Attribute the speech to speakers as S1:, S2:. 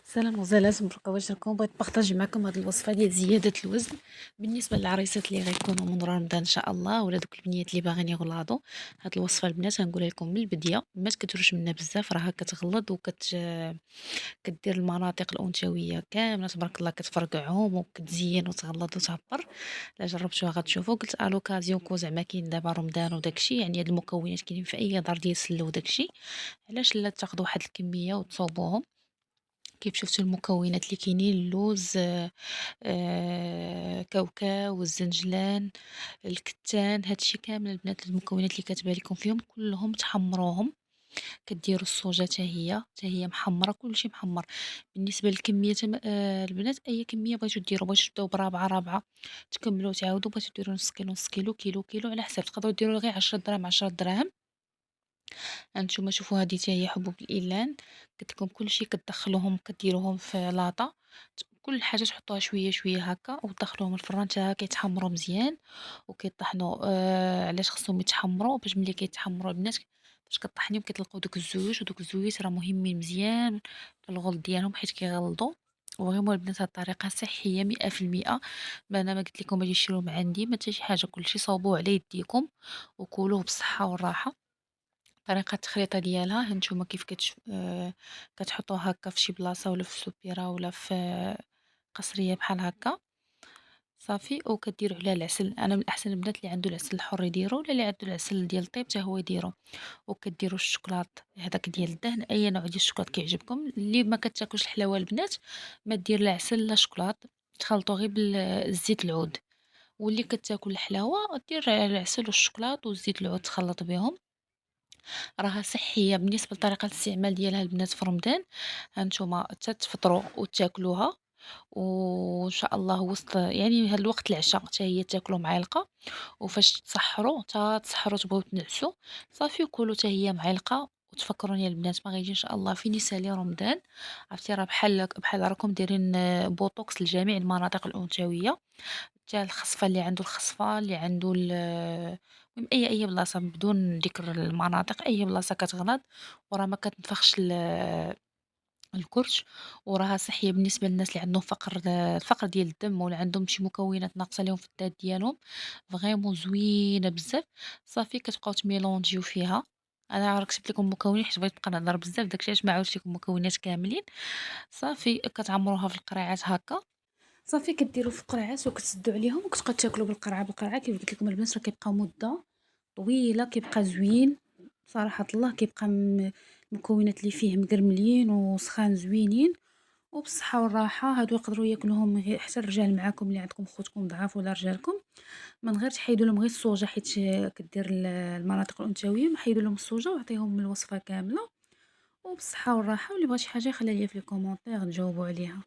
S1: سلام غزالات، مبروك على واجركم. بغيت نبارطاجي معكم هاد الوصفه ديال زياده الوزن بالنسبه للعريسات اللي غيكونوا من رمضان ان شاء الله، ولا دوك البنيات اللي باغيين يغلاضوا. هاد الوصفه البنات غنقولها لكم من البدايه، ما تكثروش منها بزاف، راها كتغلظ كدير المناطق الانثويه كامله تبارك الله، كتفرقعهم وكتزين وتغلظ وتعبر. لا جربتوها غتشوفوا. قلت الوكازيون كو زعما كاين دابا رمضان وداكشي، يعني هاد المكونات كاينين في اي دار ديال السله وداكشي، علاش لا تاخذوا واحد الكميه وتصوبوهم. كيف شفتوا المكونات اللي كاينين: اللوز، كاوكاو، الزنجلان، الكتان، هادشي كامل البنات المكونات اللي كاتبه لكم فيهم كلهم تحمروهم. كديروا الصوجه حتى هي محمره، كلشي محمر. بالنسبه للكميه البنات، اي كميه بغيتو ديروا، بغيتو تبداو برابعه تكملوا تعاودوا، بغيتو ديروا نص كيلو نص كيلو كيلو على حسب. تقدروا ديروا غير 10 دراهم 10 دراهم. هانتوما شوفوا هذه حتى هي حبوب الإيلان. قلت لكم كلشي كتدخلوهم كديروهم في لاطة، كل حاجة تحطوها شوية شوية هكا وتدخلوهم الفران حتى كيتحمروا مزيان وكيطحنوا. علاش خصهم يتحمروا؟ باش ملي كيتحمروا البنات، فاش كطحنيهم كيطلقوا دوك الزيوت، ودوك الزيوت راه مهمين مزيان في الغلظ ديالهم حيت كيغلظوا. وفريمون البنات هاد الطريقة صحية 100%. ما انا ما قلت لكم اجي شيروا من عندي، ما حتى شي حاجة، كلشي صوبوه على يديكم وكلوه بالصحة والراحة. طريقة التخليطة ديالها هانتوما كيف كتحطوها هكا في شي بلاصة، ولا في سوبيرة، ولا في قصرية بحال هكا. صافي، وكديروا عليها العسل. انا من الاحسن البنات اللي عنده العسل الحر يديرو، ولا اللي عنده العسل ديال الطيب حتى هو يديرو. وكديروا الشوكولات هذاك ديال الدهن، اي نوع ديال الشوكولات كيعجبكم. اللي ما كتاكلش الحلاوه البنات ما دير لا عسل لا شوكولات، تخلطوا غير بالزيت العود. واللي كتاكل الحلاوه دير العسل والشوكولات والزيت العود تخلط بهم. راها صحية. بالنسبة لطريقة الاستعمال ديالها البنات في رمضان، هانتوما تفطروا وتاكلوها، وان شاء الله وسط يعني هاد الوقت العشاء حتى هي تاكلوا معلقة. وفاش تسحروا تا تسحروا تبغيو تنعسوا، صافي وكلوا حتى هي معلقة. وتفكروني البنات ما غيجي ان شاء الله فين يسالي رمضان. عرفتي راه بحال راكم دايرين بوتوكس لجميع المناطق الانثويه. حتى الخصفة، اللي عنده الخصفة، اللي عنده المهم أي بلاصة بدون ذكر المناطق، أي بلاصة كتغلظ وراه ما كتنفخش الكرش. وراها صحية بالنسبة للناس اللي عندهم الفقر ديال الدم، ولا عندهم شي مكونات ناقصة ليهم في الدات ديالهم. فريمون زوينة بزاف. صافي كتبقاو تميلونجيو فيها. انا راه كتبت لكم المكونات حيت بغيت نبقى نهضر بزاف، داكشي علاش ما عاودتش لكم المكونات كاملين. صافي كتعمروها في القريعات هكا. صافي كديروا في قرعات وكتسدوا عليهم وكتبقاو تاكلوا بالقرعه بالقرعه. كيف قلت لكم البنات راه كيبقى مده طويله، كيبقى زوين صراحه الله. كيبقى المكونات اللي فيه مقرملين وسخان زوينين وبالصحه والراحه. هادو يقدروا ياكلوهم حتى الرجال معاكم اللي عندكم خوتكم ضعاف ولا رجالكم، من غير تحيدوا لهم غير الصوجه حيت كدير المناطق الانثويه. نحيدوا لهم الصوجه وعطيهم الوصفه كامله وبالصحه والراحه. واللي بغى شي حاجه يخليها ليا في لي كومونتير نجاوبوا عليها.